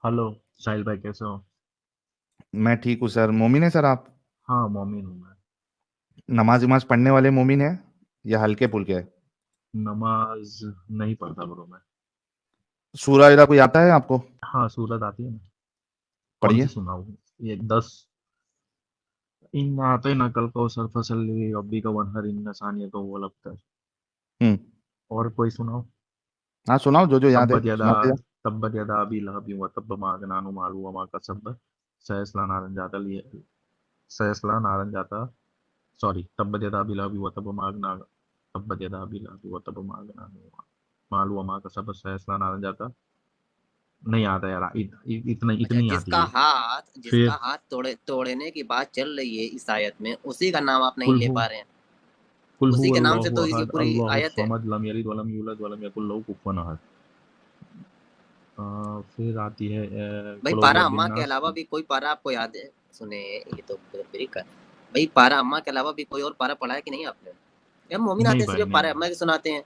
Hello साहिल भाई, कैसे हो? मैं ठीक हूँ सर। मोमिन है सर आप? हाँ, मोमिन हूँ मैं। नमाज वमाज पढ़ने वाले मोमिन है या हल्के फुल्के है? नमाज नहीं पढ़ता ब्रो मैं। सूरा ईरा कोई आता है आपको? हाँ, सूरत आती है ना। कौन सी पढ़िए। सुनाऊँ? ये 10। इन आते ना कल को सर फसल रब्बी का वनहर इन नसानिया तो वो लगता है। हम्म। और कोई सुनाओ। हाँ सुनाओ, जो जो याद है तब्बत यदा सुनाते जाओ। तब्बत यदा अबी लहब व तब्ब मा अगना अन्हु मालुहु व मा कसब सयस्ला नारन जाता लिए सयस्ला नारन जाता सॉरी तब्बत यदा अबी लहब व तब्ब मा अगना तब्बत यदा अबी लहब व तब्ब मा अगना अन्हु मालुहु व मा कसब सयस्ला नारन जाता। नहीं आता यार, इतना अच्छा, इतनी आती है। जिसका फिर हाथ तोड़ने की बात चल रही है इस आयत में, उसी का नाम आप नहीं कुल ले हु पा रहे हैं। कुल उसी के नाम से हुवल्लाहु तो ये अहद पूरी अल्लाहु आयत है। समद लम यलिद वलम यूलद वलम यकुल लहू कुफुवन अहद। फिर आती है भाई, कुल औज़ु पारा बिरब्बिन अम्मा के नास। अलावा भी कोई पारा आपको याद है? सुने, ये तो ब्रेक है। भाई, पारा अम्मा के अलावा भी कोई और पारा पढ़ा है कि नहीं आपने? यार, मोमिन नहीं आते भाई, सिर्फ नहीं। पारा अम्मा के सुनाते हैं।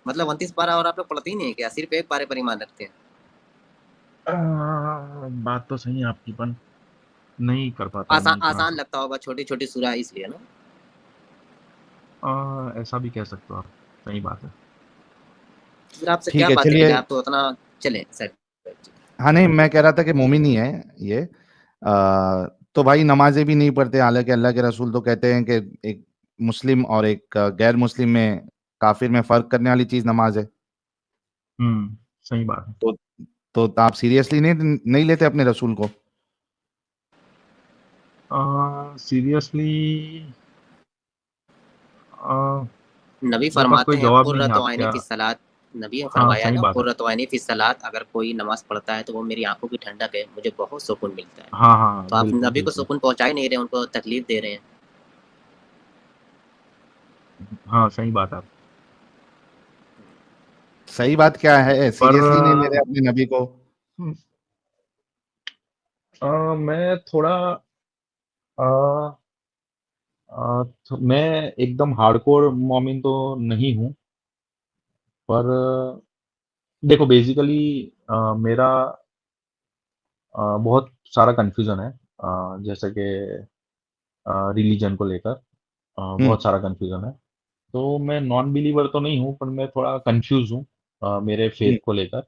मतलब 29 पारा और आप लोग पढ़ते ही नहीं है क्या? सिर्फ एक पारे पर ईमान रखते हैं? अ, बात तो सही है आपकी, पर नहीं कर पाता हूँ मैं इतना आसान सा। लगता होगा, छोटी छोटी सूरा है इसलिए ना। ऐसा भी कह सकते हो आप। सही बात है। फिर आपसे ठीक क्या है बातें चलिए। करें, आप तो उतना चले सर। हाँ नहीं, मैं कह रहा था कि मोमिन ही है ये। तो भाई नमाजें भी नहीं पढ़ते, हालांकि अल्लाह के रसूल तो कहते हैं कि एक मुस्लिम और एक गैर मुस्लिम में, काफिर में फर्क करने वाली चीज नमाज है। सही बात है। तो तो आप सीरियसली नहीं नहीं लेते अपने रसूल को? सीरियसली। नबी मेरे पास फरमाते कोई हैं जवाब नहीं है कुर्रतु आपके। ऐनी फी सलात। नबी ने हाँ, फरमाया सही ना, बात है। कुर्रतु ऐनी फी सलात, अगर कोई नमाज पढ़ता है तो वो मेरी आंखों की ठंडक है, मुझे बहुत सुकून मिलता है। हाँ हाँ हाँ, तो आप बिल्कुल नबी को बिल्कुल। सुकून पहुंचा ही नहीं रहे, उनको तकलीफ दे रहे हैं। हाँ, सही बात है। सही बात क्या है, पर सीरियसली नहीं ले रहे अपने नबी को? मैं थोड़ा मैं एकदम हार्डकोर मोमिन तो नहीं हूँ। पर देखो, बेसिकली मेरा बहुत सारा कंफ्यूजन है। जैसे कि रिलीजन को लेकर हम्म। बहुत सारा कंफ्यूजन है। तो मैं नॉन बिलीवर तो नहीं हूँ, पर मैं थोड़ा कंफ्यूज हूँ मेरे हम्म। फेथ को लेकर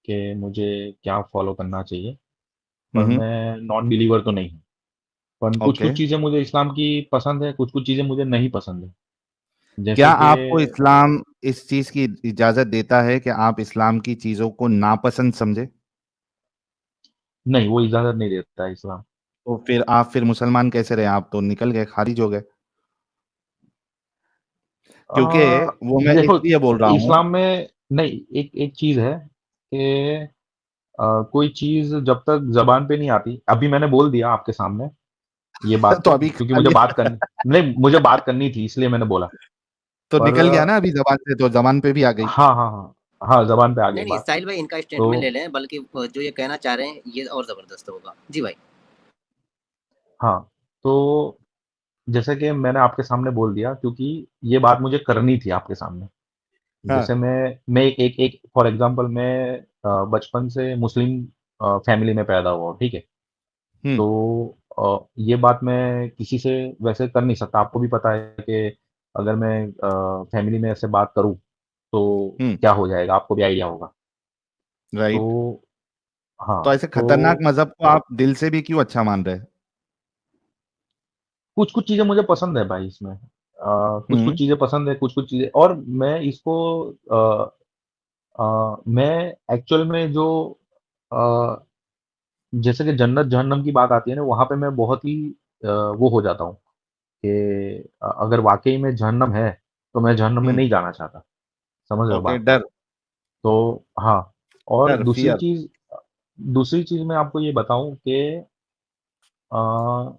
कि मुझे क्या फॉलो करना चाहिए। पर हम्म। मैं नॉन बिलीवर तो नहीं हूँ। पर कुछ ओके। कुछ चीज़ें मुझे इस्लाम की पसंद है, कुछ कुछ चीज़ें मुझे नहीं पसंद है। क्या जैसे कि आपको इस्लाम इस चीज की इजाजत देता है कि आप इस्लाम की चीजों को नापसंद समझे? नहीं, वो इजाज़त नहीं देता है इस्लाम। तो फिर मुसलमान कैसे रहे? आप तो निकल गए, खारिज हो गए। क्योंकि वो मैं देखो, इसलिए बोल रहा हूँ। इस्लाम में नहीं, एक एक चीज़ है कि कोई चीज़ जब तक ज़बान पे नहीं आती, अभी मैंने बोल दिया आपके सामने ये बात, तो तो अभी क्योंकि खा मुझे बात लिया। करनी, नहीं, मुझे बात करनी थी इसलिए मैंने बोला। तो पर निकल गया ना अभी जबान से, तो जबान पे भी आ गई। हाँ हाँ हाँ। हाँ, ज़बान पे आ गई नहीं नहीं, बात। साहिल भाई, इनका तो स्टेटमेंट ले लें, बल्कि जो ये कहना चाह रहे हैं ये और जबरदस्त होगा। जी भाई। हाँ, तो जैसे कि मैंने आपके सामने बोल दिया, क्योंकि ये बात मुझे करनी थी आपके सामने। हाँ। जैसे मैं एक फॉर एग्जांपल, मैं बचपन से मुस्लिम फैमिली में पैदा हुआ हूँ, ठीक है? हम्म। तो ये बात मैं किसी से वैसे कर नहीं सकता। आपको भी पता है कि अगर मैं फैमिली में ऐसे बात करूँ तो हम्म। क्या हो जाएगा, आपको भी आइडिया होगा। तो राइट। हाँ, तो ऐसे खतरनाक तो मजहब को आप दिल से भी क्यों अच्छा मान रहे हैं? कुछ कुछ चीज़ें मुझे पसंद है भाई इसमें। कुछ कुछ हम्म। चीज़ें पसंद है, कुछ कुछ चीज़ें, और मैं इसको मैं एक्चुअल में जो अ, जैसे कि जन्नत जहन्नम की बात आती है ना, वहाँ पे मैं बहुत ही वो हो जाता हूँ कि अगर वाक़ई में जहन्नम है, तो मैं जहन्नम में हम्म। नहीं जाना चाहता। समझ रहे हो ओके, बात? डर। तो हाँ, और डर, फियर। दूसरी चीज़ मैं आपको ये बताऊँ कि अ,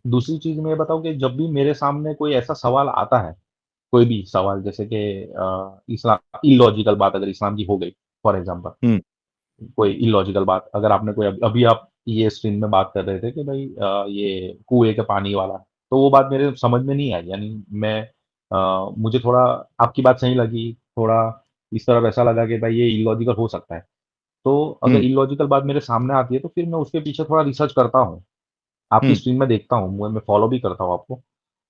दूसरी चीज़ मैं ये बताऊँ कि जब भी मेरे सामने कोई ऐसा सवाल आता है, कोई भी सवाल, जैसे कि इस्लाम इलॉजिकल बात अगर इस्लाम की हो गई, फॉर एग्ज़ाम्पल, हम्म। कोई इलॉजिकल बात, अगर आपने कोई अभी अभी आप ये स्ट्रीम में बात कर रहे थे कि भाई ये कुएँ के पानी वाला, तो वो बात मेरे समझ में नहीं आई। यानी मुझे थोड़ा आपकी बात सही लगी, थोड़ा इस तरफ ऐसा लगा कि भाई ये इलॉजिकल हो सकता है। तो अगर इलॉजिकल बात मेरे सामने आती है तो फिर मैं उसके पीछे थोड़ा रिसर्च करता हूँ, आपकी स्ट्रीम में देखता हूँ, मैं फॉलो भी करता हूँ आपको,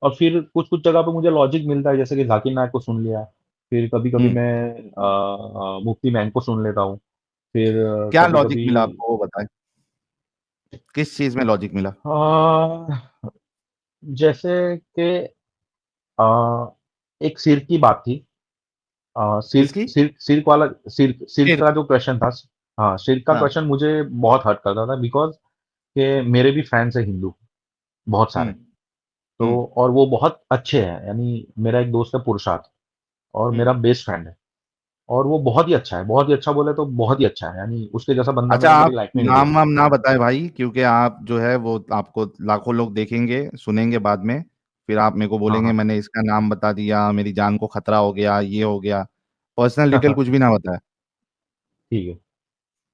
और फिर कुछ कुछ जगह पे मुझे लॉजिक मिलता है, जैसे कि जाकिर नायक को सुन लिया, फिर कभी कभी मैं मुफ्ती मैंग को सुन लेता हूँ, फिर क्या कभी लॉजिक कभी मिला आपको वो बताएं, किस चीज में लॉजिक मिला? जैसे कि अ, एक सिर की बात थी, सिल्क किसकी? सिल्क सिल्क वाला, सिल्क सिल्क फिर का जो क्वेश्चन था, हाँ सिल्क का हाँ। क्वेश्चन मुझे बहुत हर्ट करता था, बिकॉज के मेरे भी फैंस है हिंदू, बहुत सारे। हम्म। तो हम्म। और वो बहुत अच्छे हैं, यानी मेरा एक दोस्त है पुरुषार्थ, और हम्म। मेरा बेस्ट फ्रेंड है, और वो बहुत ही अच्छा है, बहुत ही अच्छा बोले तो बहुत ही अच्छा है, यानी उसके जैसा बंदा अच्छा, मैंने मेरी आप लाइफ में नहीं नाम देखा। वाम ना बताएं भाई, क्योंकि आप जो है वो आपको लाखों लोग देखेंगे सुनेंगे बाद में, फिर आप मेरे को हाँ बोलेंगे हाँ। मैंने इसका नाम बता दिया, मेरी जान को खतरा हो गया, ये हो गया। पर्सनल डिटेल कुछ भी ना बताए। ठीक है।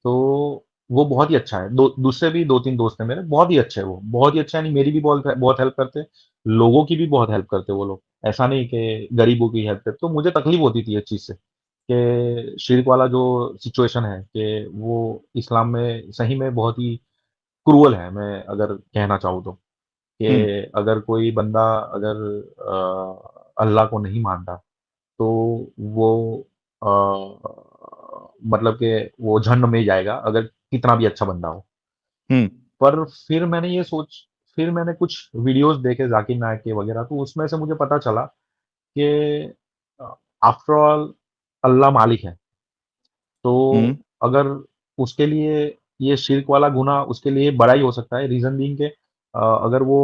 तो वो बहुत ही अच्छा है, दूसरे भी दो तीन दोस्त हैं मेरे, बहुत ही अच्छे हैं, वो बहुत ही अच्छे हैं, यानी मेरी भी बहुत बहुत हेल्प करते हैं, लोगों की भी बहुत हेल्प करते हैं वो लोग, ऐसा नहीं कि गरीबों की हेल्प करते। तो मुझे तकलीफ होती थी इस चीज़ से, कि शिर्क वाला जो सिचुएशन है, कि वो इस्लाम में सही में बहुत ही क्रूअल है, मैं अगर कहना चाहूँ तो, कि हम्म। अगर कोई बंदा अगर अल्लाह को नहीं मानता, तो वो मतलब कि वो जहन्नम में ही जाएगा, अगर कितना भी अच्छा बंदा हो। हम्म। पर फिर मैंने कुछ वीडियोस देखे जाकिर नायक के वगैरह, तो उसमें से मुझे पता चला कि आफ्टर ऑल अल्लाह मालिक है। तो हम्म। अगर उसके लिए ये शिर्क वाला गुनाह उसके लिए बड़ा ही हो सकता है, रीज़न बीइंग के अगर वो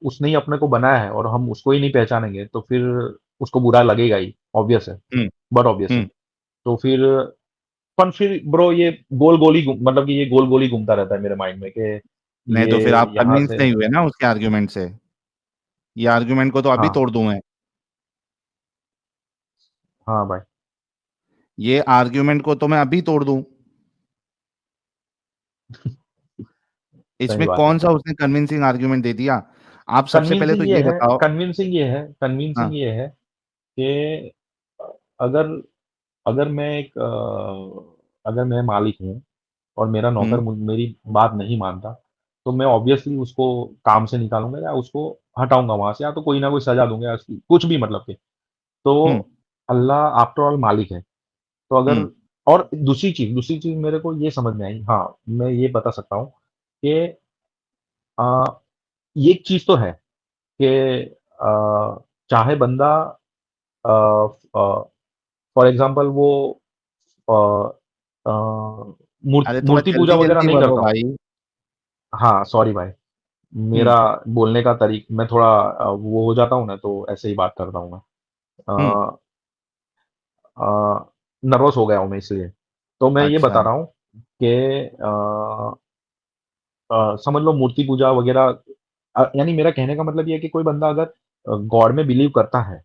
उसने ही अपने को बनाया है और हम उसको ही नहीं पहचानेंगे, तो फिर उसको बुरा लगेगा ही, ऑब्वियस है, हम्म। बहुत ऑब्वियस है। हम्म। तो फिर ब्रो ये गोल-गोल ही घूम मतलब कि ये गोल-गोल ही घूमता रहता है मेरे माइंड में, कि नहीं ये तो फिर आप यहाँ कन्विंस से। नहीं हुए ना उसके आर्ग्यूमेंट से। ये आर्ग्यूमेंट को तो अभी हाँ, तोड़ दूं मैं। हाँ भाई, ये आर्ग्यूमेंट को तो मैं अभी तोड़ दूं। सही इसमें बात है। कौन सा उसने कन्विंसिंग आर्ग्यूमेंट दे दिया? आप सबसे पहले तो कन्विंसिंग ये ये है बताओ। कन्विंसिंग ये है हाँ। कन्विंसिंग ये है कि अगर अगर मैं एक अगर मैं मालिक हूँ और मेरा नौकर हम्म। मेरी बात नहीं मानता, तो मैं ऑब्वियसली उसको काम से निकालूंगा, या उसको हटाऊंगा वहां से, या तो कोई ना कोई सजा दूंगा, या कुछ भी मतलब के। तो हम्म। अल्लाह आफ्टर ऑल मालिक है। तो अगर, हम्म। और दूसरी चीज मेरे को ये समझ में आई, हाँ मैं ये बता सकता हूँ कि आ, ये एक चीज तो है कि चाहे बंदा फॉर एग्जांपल वो अ, अ, अरे थोड़ा मूर्ति पूजा जल्दी वगैरह जल्दी नहीं बढ़ो करता हूँ। भाई। हाँ सॉरी भाई, हम्म। मेरा बोलने का मैं थोड़ा वो हो जाता हूँ ना, तो ऐसे ही बात करता हूँ मैं, हम्म। नर्वस हो गया हूँ मैं इसलिए। तो मैं ये अच्छा। बता रहा हूँ कि समझ लो मूर्ति पूजा वगैरह, यानी मेरा कहने का मतलब ये है कि कोई बंदा अगर गॉड में बिलीव करता है,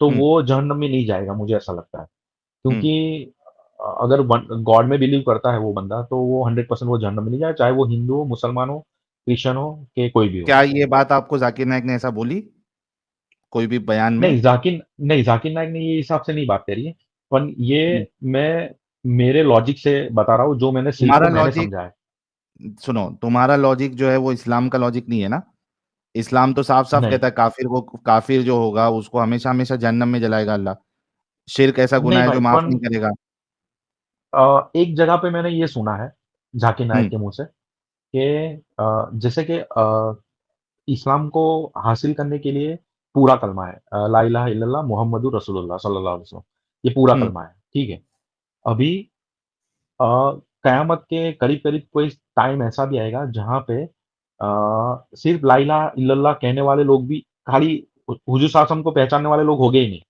तो हम्म। वो जहन्नम में नहीं जाएगा, मुझे ऐसा लगता है। हम्म। क्योंकि अगर गॉड में बिलीव करता है वो बंदा, तो वो 100% वो जहन्नम में नहीं जाए, चाहे वो हिंदू हो, मुसलमान हो, क्रिश्चियन हो, के कोई भी हो। क्या ये बात आपको जाकिर नाइक ने ऐसा बोली कोई भी बयान में? जाकिर नाइक ने ये हिसाब से नहीं बात करी है, पर ये हम्म। मैं मेरे लॉजिक से बता रहा हूँ, जो मैंने सिल्क को तुम्हारा मैंने लॉजिक, समझा है। सुनो, तुम्हारा लॉजिक जो है वो इस्लाम का लॉजिक नहीं है ना। इस्लाम तो साफ साफ नहीं, कहता है काफिर को, काफिर जो होगा उसको हमेशा हमेशा जहन्नम में जलाएगा अल्लाह। शिर्क ऐसा नहीं गुनाह है जो भाई, माफ पर नहीं करेगा। एक जगह पे मैंने ये सुना है जाकिर नाइक हम्म। के मुंह से, कि जैसे कि इस्लाम को हासिल करने के लिए पूरा कलमा है, ला इलाहा इल्लल्लाह मुहम्मदुर रसूलुल्लाह सल्लल्लाहु अलैहि वसल्लम, ये पूरा हम्म। कलमा है, ठीक है। अभी अ, कयामत के करीब-करीब कोई टाइम ऐसा भी आएगा जहाँ पे सिर्फ ला इलाहा इल्लल्लाह कहने वाले लोग भी खाली हुजूर साहब को पहचानने वाले लोग होंगे ही नहीं,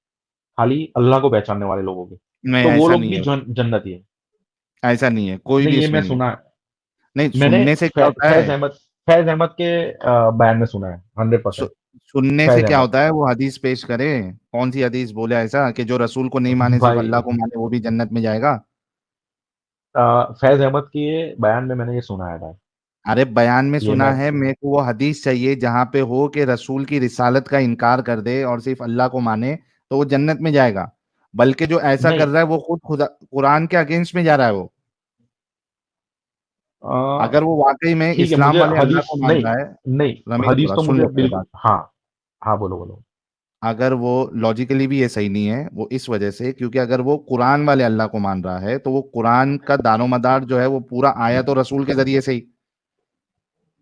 खाली अल्लाह को पहचानने वाले लोग होंगे। नहीं तो वो ऐसा लोग नहीं भी है। जन्नती है। ऐसा नहीं है, कोई नहीं, भी ये इसमें मैं नहीं है। सुना है। नहीं, मैंने सुनने से क्या होता है? फैज़ अहमद के बयान में सुना है, सु, 100%। सुनने से फैज़ क्या अहमद। होता है? वो हदीस पेश करे। कौन सी हदीस बोले ऐसा कि जो रसूल को नहीं माने सिर्फ भाई अल्लाह को माने वो भी जन्नत में जाएगा? फैज़ अहमद के बयान में मैंने ये सुना है भाई। अरे बयान में ये सुना मैं है, मेरे को वो हदीस चाहिए जहां पे हो कि रसूल की रिसालत का इनकार कर दे और सिर्फ अल्लाह को माने तो वो जन्नत में जाएगा। बल्कि जो ऐसा कर नहीं, रहा है वो खुद खुदा कुरान के अगेंस्ट में जा रहा है वो। अगर वो वाकई में ठीक है, इस्लाम मुझे वाले अल्लाह हदीस को मान नहीं, रहा है, नहीं रमेश हदीस थोड़ा तो सुन मुझे लो मेरे बिल्कुल, बात। हाँ हाँ, बोलो बोलो। अगर वो लॉजिकली भी ये सही नहीं है, वो इस वजह से क्योंकि अगर वो कुरान वाले अल्लाह को मान रहा है तो वो कुरान का दारोमदार जो है वो पूरा आयत और रसूल के जरिए से ही,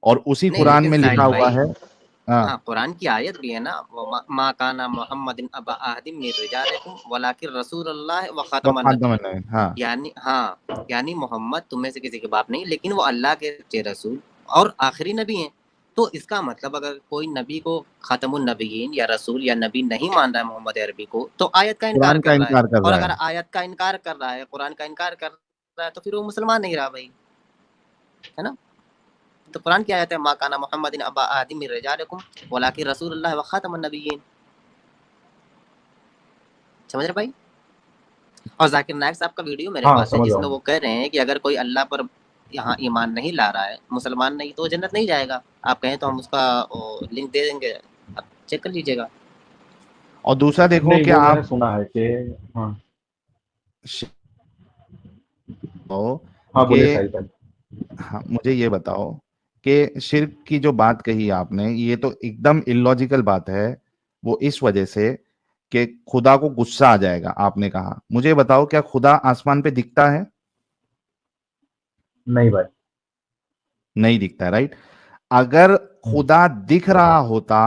और उसी नहीं कुरान लेकिन में लिखा साहिल हुआ भाई, है। हाँ, हाँ कुरान की आयत भी है ना, वो मा काना मोहम्मदिन अबा अहदिम मिन रिजालिकुम वलाकिन रसूलुल्लाह व वो खातमुन खातमुन नबिय्यीन। नबिय्यीन, हाँ। यानी हाँ, यानी मोहम्मद तुम में से किसी के बाप नहीं, लेकिन वो अल्लाह के सच्चे रसूल और आखिरी नबी हैं। तो इसका मतलब अगर कोई नबी को खातमुन नबिय्यीन या रसूल या नबी नहीं मान रहा है मोहम्मद अरबी को, तो आयत का इनकार कुरान का कर रहा है। इनकार कर और रहा अगर है। आयत का इनकार कर रहा है, कुरान का इनकार कर रहा है, तो फिर वो मुसलमान नहीं रहा भाई, है ना। तो कुरान की आयत है मा काना मोहम्मदिन अबा अहदिम मिन रिजालिकुम वलाकिन रसूलुल्लाह व खातमुन नबिय्यीन। समझ रहे भाई। और जाकिर नायक साहब का वीडियो मेरे हाँ पास है समझ रहा जिसमें हूँ। वो कह रहे हैं कि अगर कोई अल्लाह पर यहाँ ईमान नहीं ला रहा है, मुसलमान नहीं, तो वो जन्नत नहीं जाएगा। आप कहें तो हम उसका लिंक दे देंगे, आप चेक कर लीजिएगा। और दूसरा देखो नहीं, कि वो मैंने आप सुना है कि, हाँ हो हाँ, कि, बोलिए साहिल भाई। हाँ, मुझे ये बताओ कि शिर्क की जो बात कही आपने, ये तो एकदम इलॉजिकल बात है। वो इस वजह से कि खुदा को गुस्सा आ जाएगा, आपने कहा। मुझे बताओ, क्या खुदा आसमान पे दिखता है? नहीं भाई। नहीं दिखता, राइट। अगर हम्म, खुदा दिख रहा होता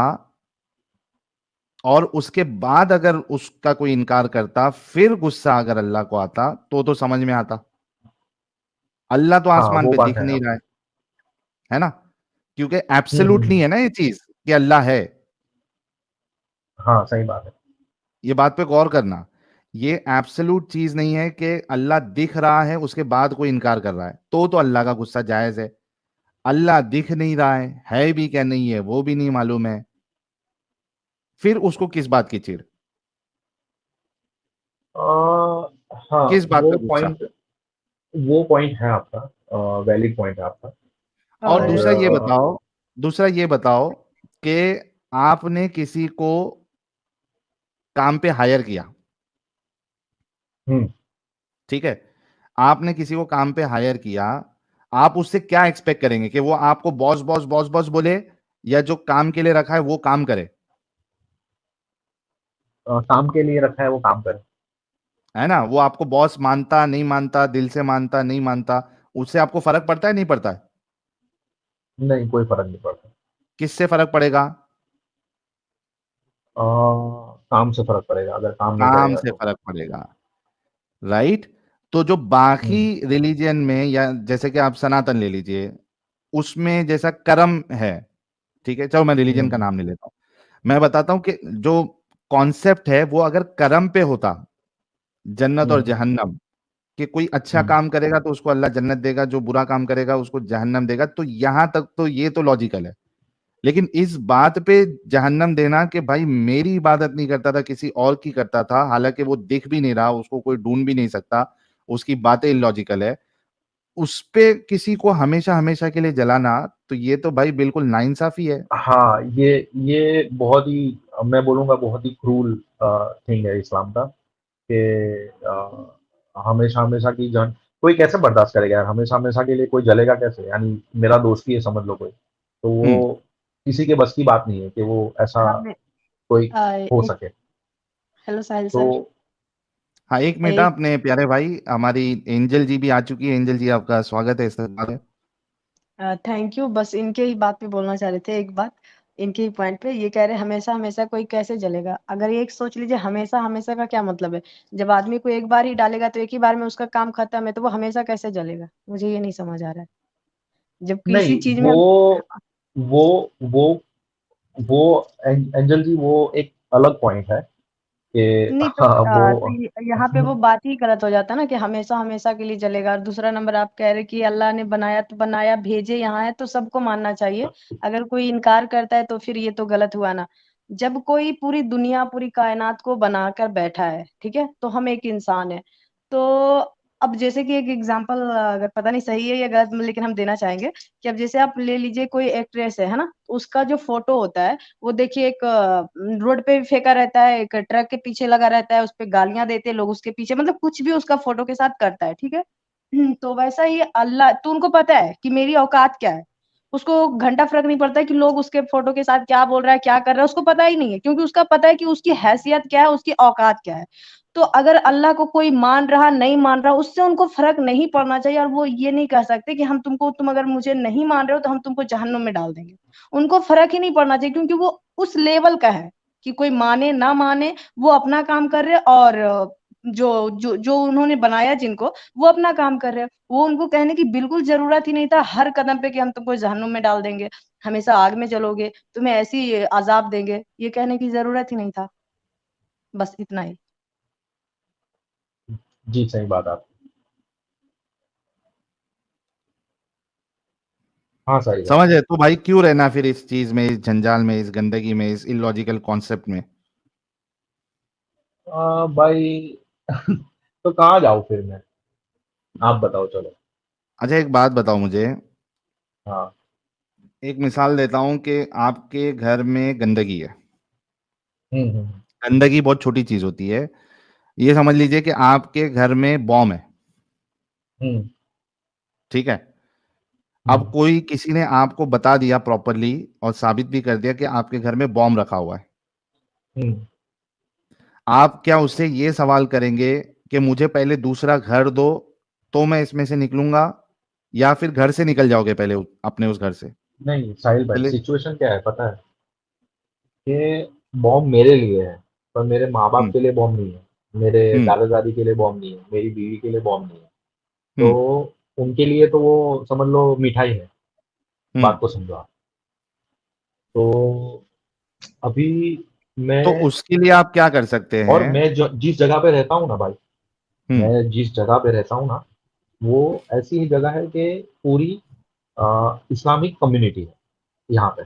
और उसके बाद अगर उसका कोई इनकार करता, फिर गुस्सा अगर अल्लाह को आता, तो समझ में आता। अल्लाह तो हाँ आसमान वो पे बात दिख है नहीं रहा आपकी। है ना, क्योंकि एब्सोल्यूट नहीं हम्म। है ना ये चीज कि अल्लाह है। हाँ सही बात है। ये बात पे गौर करना। ये एब्सोल्यूट चीज नहीं है कि अल्लाह दिख रहा है उसके बाद कोई इनकार कर रहा है, तो अल्लाह का गुस्सा जायज है। अल्लाह दिख नहीं रहा है भी क्या नहीं है वो भी नहीं मालूम है, फिर उसको किस बात की चिढ़, हाँ किस बात पे गुस्सा? वो पॉइंट है आपका, वैलिड पॉइंट है आपका। और और दूसरा ये बताओ कि आपने किसी को काम पे हायर किया, हम्म। ठीक है। आपने किसी को काम पे हायर किया, आप उससे क्या एक्सपेक्ट करेंगे कि वो आपको बॉस बॉस बॉस बॉस बोले, या जो काम के लिए रखा है वो काम करे? काम के लिए रखा है वो काम करे। है ना, वो आपको बॉस मानता नहीं मानता, दिल से मानता नहीं मानता, उससे आपको फर्क पड़ता है नहीं पड़ता है? नहीं, कोई फर्क नहीं पड़ता। किससे फर्क पड़ेगा? काम से फर्क पड़ेगा, अगर काम नहीं काम करेगा से तो। फर्क पड़ेगा, राइट। तो जो बाकी हम्म। रिलीजियन में, या जैसे कि आप सनातन ले लीजिए, उसमें जैसा कर्म है, ठीक है, चलो मैं रिलीजन का हम्म। नाम नहीं लेता हूं, मैं बताता हूं कि जो कॉन्सेप्ट है वो अगर कर्म पे होता, जन्नत और हम्म। जहन्नम, कि कोई अच्छा हम्म। काम करेगा तो उसको अल्लाह जन्नत देगा, जो बुरा काम करेगा उसको जहन्नम देगा, तो यहां तक तो ये तो लॉजिकल है। लेकिन इस बात पे जहन्नम देना कि भाई मेरी इबादत नहीं करता था, किसी और की करता था, हालांकि वो दिख भी नहीं रहा, उसको कोई ढूंढ भी नहीं सकता, उसकी बातें इलॉजिकल है, उस पे किसी को हमेशा हमेशा के लिए जलाना, तो ये तो भाई बिल्कुल नाइंसाफी है। हाँ, ये बहुत ही, मैं बोलूँगा बहुत ही क्रूल थिंग है इस्लाम का, कि हमेशा हमेशा की जान कोई कैसे बर्दाश्त करेगा यार, हमेशा हमेशा के लिए कोई जलेगा कैसे? यानी मेरा दोस्त ही है समझ लो कोई, तो हम्म। वो किसी के बस की बात नहीं है कि वो ऐसा हाँ मैं कोई हो एक सके। हेलो साहिल तो सर। हाँ, एक मिनट, एक अपने प्यारे भाई, हमारी एंजल जी भी आ चुकी है। एंजल जी, आपका स्वागत है, इस्तकबाल है। Thank you. बस इनके ही बात पे बोलना चाह रहे थे एक बात। इनके ही पॉइंट पे ये कह रहे हमेशा हमेशा कोई कैसे जलेगा। अगर ये एक सोच लीजिए हमेशा हमेशा का क्या मतलब है। जब आदमी को एक बार ही डालेगा तो एक ही बार में उसका काम खत्म है, तो वो हमेशा कैसे जलेगा, मुझे ये नहीं समझ आ रहा है। जब किसी नहीं, चीज में वो वो वो एंजल जी, वो एक अलग पॉइंट है कि नहीं तो हाँ तो वो यहाँ पे वो बात ही गलत हो जाता है ना कि हमेशा हमेशा के लिए चलेगा। और दूसरा नंबर आप कह रहे कि अल्लाह ने बनाया तो बनाया, भेजे यहाँ है तो सबको मानना चाहिए। अगर कोई इनकार करता है तो फिर ये तो गलत हुआ ना। जब कोई पूरी दुनिया पूरी कायनात को बनाकर बैठा है, ठीक है, तो हम एक इंसान है। तो अब जैसे कि एक एग्जांपल, अगर पता नहीं सही है या गलत, लेकिन हम देना चाहेंगे कि अब जैसे आप ले लीजिए कोई एक्ट्रेस है ना, तो उसका जो फोटो होता है वो देखिए एक रोड पे भी फेंका रहता है, एक ट्रक के पीछे लगा रहता है, उस पे गालियां देते हैं लोग उसके पीछे, मतलब कुछ भी उसका फोटो के साथ करता है, ठीक है। तो वैसा ही अल्लाह, तो उनको पता है कि मेरी औकात क्या है, उसको घंटा फर्क नहीं पड़ता है कि लोग उसके फोटो के साथ क्या बोल रहा है, क्या कर रहा है, उसको पता ही नहीं है, क्योंकि उसका पता है कि उसकी हैसियत क्या है, उसकी औकात क्या है। तो अगर अल्लाह को कोई मान रहा नहीं मान रहा, उससे उनको फर्क नहीं पड़ना चाहिए, और वो ये नहीं कह सकते कि हम तुमको, तुम अगर मुझे नहीं मान रहे हो तो हम तुमको जहन्नुम में डाल देंगे। उनको फर्क ही नहीं पड़ना चाहिए, क्योंकि वो उस लेवल का है कि कोई माने ना माने, वो अपना काम कर रहे, और जो जो जो उन्होंने बनाया जिनको, वो अपना काम कर रहे हैं। वो उनको कहने की बिल्कुल जरूरत ही नहीं था हर कदम पे कि हम तुमको जहन्नुम में डाल देंगे, हमेशा आग में जलोगे, तुम्हें ऐसी अजाब देंगे, ये कहने की जरूरत ही नहीं था। बस इतना ही। जी सही बात आप। हाँ सही बात। समझ है? तो भाई क्यों रहना फिर इस चीज में, इस जंजाल में, इस गंदगी में, इस इलॉजिकल कॉन्सेप्ट में? भाई तो कहाँ जाऊँ फिर मैं, आप बताओ चलो। अच्छा एक बात बताओ मुझे, हाँ। एक मिसाल देता हूँ कि आपके घर में गंदगी है। हम्म। गंदगी बहुत छोटी चीज होती है। ये समझ लीजिए कि आपके घर में बॉम्ब है, हम्म। ठीक है? अब हम्म। कोई किसी ने आपको बता दिया प्रॉपरली और साबित भी कर दिया कि आपके घर में बॉम्ब रखा हुआ है, हम्म। आप क्या उससे ये सवाल करेंगे कि मुझे पहले दूसरा घर दो तो मैं इसमें से निकलूंगा, या फिर घर से निकल जाओगे पहले अपने उस घर से? नहीं साहिल भाई, पहले। सिचुएशन क्या है पता है, कि बॉम्ब मेरे लिए है, पर मेरे माँ बाप हम्म। के लिए बॉम्ब नहीं है, मेरे हम्म। दादा दादी के लिए बॉम्ब नहीं है, मेरी बीवी के लिए बॉम्ब नहीं है। हम्म। तो उनके लिए तो वो समझ लो मिठाई है। हम्म। बात को समझो आप। तो अभी तो मैं, उसके लिए आप क्या कर सकते और हैं? मैं जो जिस जगह पे रहता हूँ ना भाई, हम्म। मैं जिस जगह पे रहता हूँ ना, वो ऐसी ही जगह है कि पूरी इस्लामिक कम्युनिटी है यहाँ पे।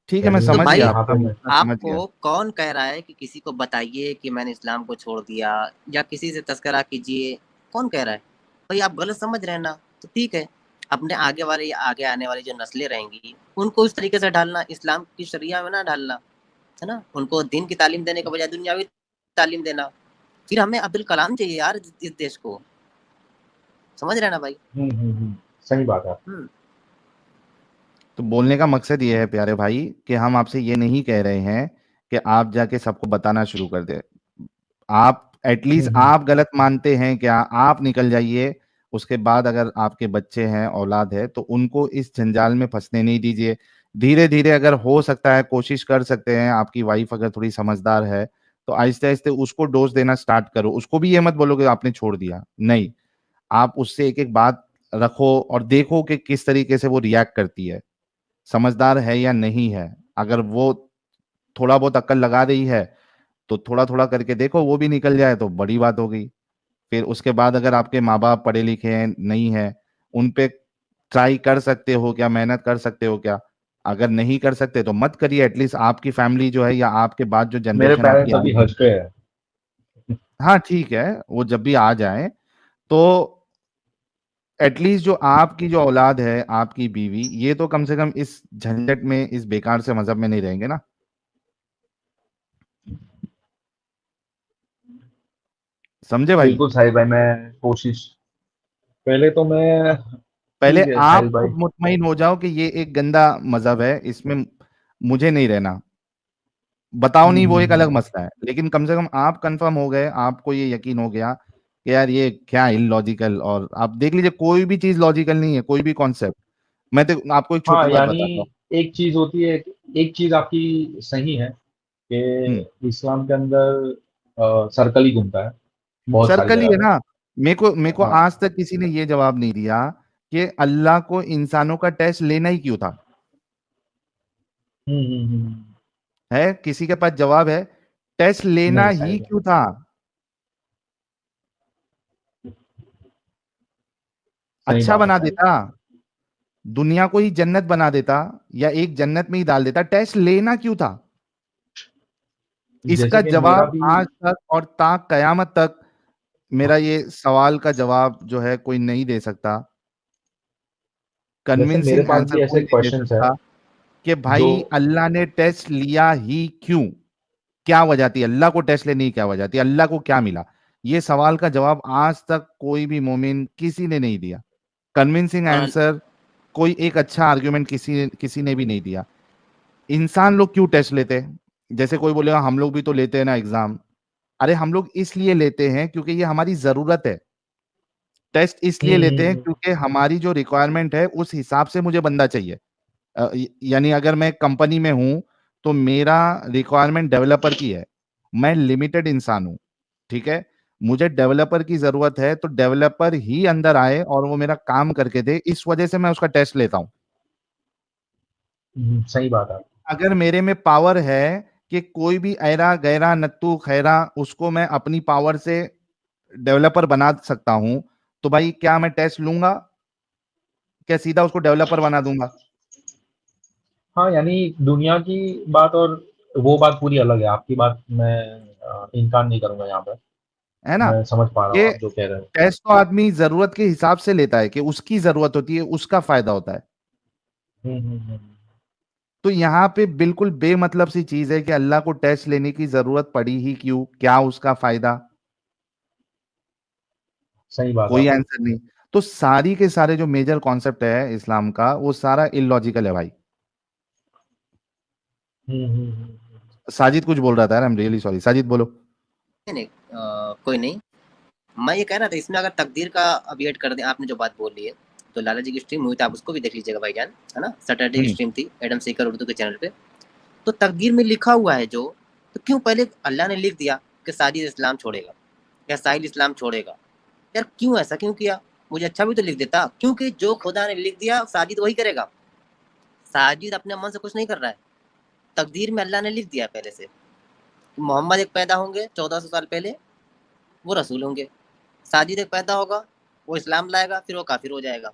ठीक है, मैं यानी तो समझ भाई गया यहाँ आपका पे मैं, मुद्दा, समझ गया। आपको कौन कह रहा है कि किसी को बताइए कि मैंने इस्लाम को छोड़ दिया, या किसी से तस्करा कीजिए? कौन कह रहा है? भाई आप गलत समझ रहे हैं ना, तो ठीक है, अपने आगे वाले या आगे आने वाली जो नस्लें रहेंगी उनको इस तरीके से डालना, इस्लाम की शरिया में ना डालना, है ना? उनको दीन की तालीम देने के बजाय दुनियावी तालीम देना। फिर हमें अब्दुल कलाम चाहिए यार इस देश को, समझ रहे हैं ना भाई? सही बात है। हम्म। तो बोलने का मकसद ये है प्यारे भाई कि हम आपसे ये नहीं कह रहे हैं कि आप जाके सबको बताना शुरू कर दे। आप एटलीस्ट, हम्म। आप गलत मानते हैं क्या, आप निकल जाइए। उसके बाद अगर आपके बच्चे हैं, औलाद है, तो उनको इस जंजाल में फंसने नहीं दीजिए। धीरे धीरे अगर हो सकता है कोशिश कर सकते हैं, आपकी वाइफ अगर थोड़ी समझदार है तो आहिस्ते आहिस्ते उसको डोज देना स्टार्ट करो। उसको भी ये मत बोलो कि आपने छोड़ दिया, नहीं। आप उससे एक एक बात रखो और देखो कि किस तरीके से वो रिएक्ट करती है, समझदार है या नहीं है। अगर वो थोड़ा बहुत अक्ल लगा रही है तो थोड़ा थोड़ा करके देखो, वो भी निकल जाए तो बड़ी बात हो गई। फिर उसके बाद अगर आपके माँ बाप पढ़े लिखे हैं नहीं है, उन पे ट्राई कर सकते हो क्या, मेहनत कर सकते हो क्या? अगर नहीं कर सकते तो मत करिए। एटलीस्ट आपकी फैमिली जो है या आपके बाद जो मेरे जनरेशन आपकी पेरेंट्स अभी आएगी, हज पे है। हाँ ठीक है, वो जब भी आ जाए तो एटलीस्ट जो आपकी जो औलाद है, आपकी बीवी, ये तो कम से कम इस झंझट में, इस बेकार से मजहब में नहीं रहेंगे ना। समझे भाई? बिल्कुल साहिल भाई, मैं कोशिश, पहले तो मैं, पहले ठीक है आप साहिल भाई। खुद मुतमईन हो जाओ कि ये एक गंदा मजहब है, इसमें मुझे नहीं रहना। बताओ नहीं, वो एक अलग हम्म। मसला है, लेकिन कम से कम आप कंफर्म हो गए, आपको ये यकीन हो गया कि यार ये क्या इलॉजिकल। और आप देख लीजिए, कोई भी चीज लॉजिकल नहीं है, कोई भी कॉन्सेप्ट। मैं तो आपको एक छोटी हाँ बात यानी बताता हूँ। एक चीज होती है, एक चीज आपकी सही है हम्म। कि इस्लाम के अंदर सर्कल ही घूमता है बहुत सारी सर्कल ही जगह है पे। ना। मेरे को हाँ। आज तक किसी ने ये जवाब नहीं दिया कि अल्लाह को इंसानों का टेस्ट लेना ही क्यों था। हम्म। है किसी के पास जवाब है? टेस्ट लेना नहीं ही साहिल भाई, क्यों था? सही अच्छा बात है बना साहिल देता, दुनिया को ही जन्नत बना देता, या एक जन्नत में ही डाल देता, टेस्ट लेना क्यों था? भाई। इसका जैसे कि मेरा जवाब भी, आज तक और ता कयामत तक, मेरा ये सवाल का जवाब जो है कोई नहीं दे सकता। वैसे मेरे कन्विंसिंग पास आंसर भी कोई ऐसे नहीं दे क्वेश्चंस है सकता कि जो, भाई अल्लाह ने टेस्ट लिया ही क्यों, क्या वजह थी अल्लाह को टेस्ट लेने की, क्या वजह थी, अल्लाह को क्या मिला। ये सवाल का जवाब आज तक कोई भी मोमिन किसी ने नहीं दिया। कन्विंसिंग और आंसर, कोई एक अच्छा आर्ग्यूमेंट किसी ने भी नहीं दिया। इंसान लोग क्यों टेस्ट लेते हैं? जैसे कोई बोलेगा हम लोग भी तो लेते हैं ना एग्जाम। अरे हम लोग इसलिए लेते हैं क्योंकि ये हमारी जरूरत है। टेस्ट इसलिए लेते हैं क्योंकि हमारी जो रिक्वायरमेंट है उस हिसाब से मुझे बंदा चाहिए। यानी अगर मैं कंपनी में हूं तो मेरा रिक्वायरमेंट डेवलपर की है, मैं लिमिटेड इंसान हूं, ठीक है, मुझे डेवलपर की जरूरत है, तो डेवलपर ही अंदर आए और वो मेरा काम करके दे, इस वजह से मैं उसका टेस्ट लेता हूं। सही बात है। अगर मेरे में पावर है कि कोई भी ऐरा गैरा नत्तू खैरा उसको मैं अपनी पावर से डेवलपर बना सकता हूं, तो भाई क्या मैं टेस्ट लूंगा? क्या सीधा उसको डेवलपर बना दूंगा? हाँ, यानी दुनिया की बात और वो बात पूरी अलग है। आपकी बात मैं इनकार नहीं करूंगा यहाँ पे। है ना? मैं समझ पा रहा हूँ ये आप जो कह रहे हो। टेस्ट तो आदमी जरूरत के हिसाब से लेता है कि उसकी जरूरत होती है, उसका फायदा होता है। हम्म। तो यहाँ पे बिल्कुल बेमतलब सी चीज है कि अल्लाह को टेस्ट लेने की जरूरत पड़ी ही क्यों, क्या उसका फायदा? सही बात है कोई आपकी। आंसर नहीं। तो सारी के सारे जो मेजर कॉन्सेप्ट है इस्लाम का वो सारा इलॉजिकल है भाई। हम्म। साजिद कुछ बोल रहा था यार, I am really sorry. Sajid बोलो। नहीं, कोई नहीं। मैं ये कह रहा था इसमें अगर तकदीर का अब ऐड कर दें, आपने जो बात बोली है, तो लाला जी की स्ट्रीम हुई थी, आप उसको भी देख लीजिएगा भाईजान, है ना? सैटरडे की स्ट्रीम थी एडम सीकर उर्दू के चैनल पे। तो तकदीर में लिखा हुआ है जो, तो क्यों पहले अल्लाह ने लिख दिया कि साजिद इस्लाम छोड़ेगा या साहिल इस्लाम छोड़ेगा? यार क्यों ऐसा क्यों किया? मुझे अच्छा भी तो लिख देता, क्योंकि जो खुदा ने लिख दिया साजिद वही करेगा। साजिद अपने मन से कुछ नहीं कर रहा है, तकदीर में अल्लाह ने लिख दिया पहले से। मोहम्मद एक पैदा होंगे 1400 साल पहले, वो रसूल होंगे। साजिद एक पैदा होगा, वो इस्लाम लाएगा, फिर वो काफिर हो जाएगा।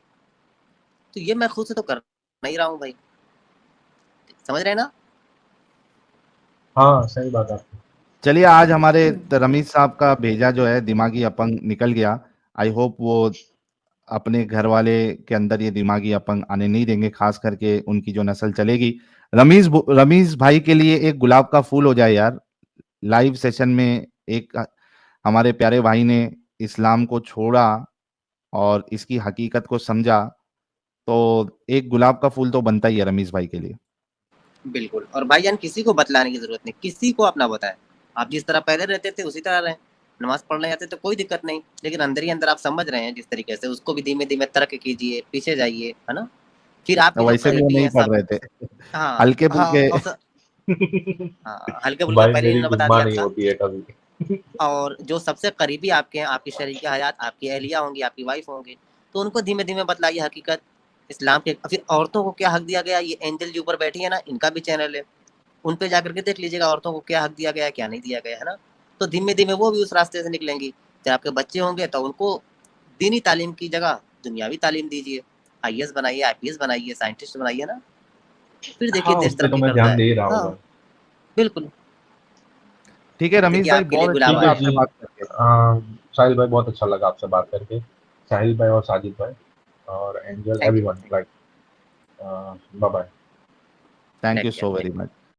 तो ये मैं खुद से तो कर नहीं रहा हूँ भाई, समझ रहे हैं ना? हाँ, सही बात है आपकी। चलिए, आज हमारे रमीज साहब का भेजा जो है दिमागी अपंग निकल गया। आई होप वो अपने घर वाले के अंदर ये दिमागी अपंग आने नहीं देंगे, खास करके उनकी जो नस्ल चलेगी। रमीज भाई के लिए एक गुलाब का फूल हो जाए यार। लाइव सेशन में एक हमारे प्यारे भाई ने इस्लाम को छोड़ा और इसकी हकीकत को समझा, तो एक गुलाब का फूल तो बनता ही है रमीज भाई के लिए। बिल्कुल। और भाईजान किसी को बतलाने की जरूरत नहीं, किसी को अपना बताए। आप जिस तरह पहले रहते थे उसी तरह रहें, नमाज पढ़ने जाते तो कोई दिक्कत नहीं, लेकिन अंदर ही अंदर आप समझ रहे हैं जिस तरीके से, उसको भी धीमे धीमे तर्क कीजिए, पीछे जाइए, है ना? फिर आपकी जो वैसे भी वो क्वालिटी नहीं है पढ़ सब। रहे थे, हाँ हल्के हाँ, फुल्के। और हाँ, हल्के फुल्का भाई पहले मेरी इन्होंने बता जुम्मा दिया नहीं था। होती है कभी। और जो सबसे करीबी आपके हैं, आपकी शरीक हयात, आपकी अहलिया होंगी, आपकी वाइफ होंगी, तो उनको धीमे धीमे बतलाइए हकीकत इस्लाम के। फिर औरतों को क्या हक दिया गया, ये एंजल जी ऊपर बैठी है ना, इनका भी चैनल है, उन पे जाकर के देख लीजिएगा औरतों को क्या हक दिया गया है, क्या नहीं दिया गया है ना। तो धीमे धीमे वो भी उस रास्ते से निकलेंगी। जब आपके बच्चे होंगे तो उनको दीनी तालीम की जगह दुनियावी तालीम दीजिए, IAS बनाइए, IPS बनाइए, साइंटिस्ट बनाइए ना, फिर देखिए हाँ, देश उस पे तो तरक्की मैं करता ध्यान है। दे ही रहा हूँ हाँ भाई। बिल्कुल। ठीक है रमीज देखिए भाई, आपके लिए बहुत अच्छा गुलाब ठीक लगा है आया। आपसे जी। बात करके। साहिल भाई, बहुत अच्छा लगा आपसे बात करके। साहिल भाई और साजिद भाई और Angel thank you, everyone, like bye bye. Thank you thank you, so thank very you. Much.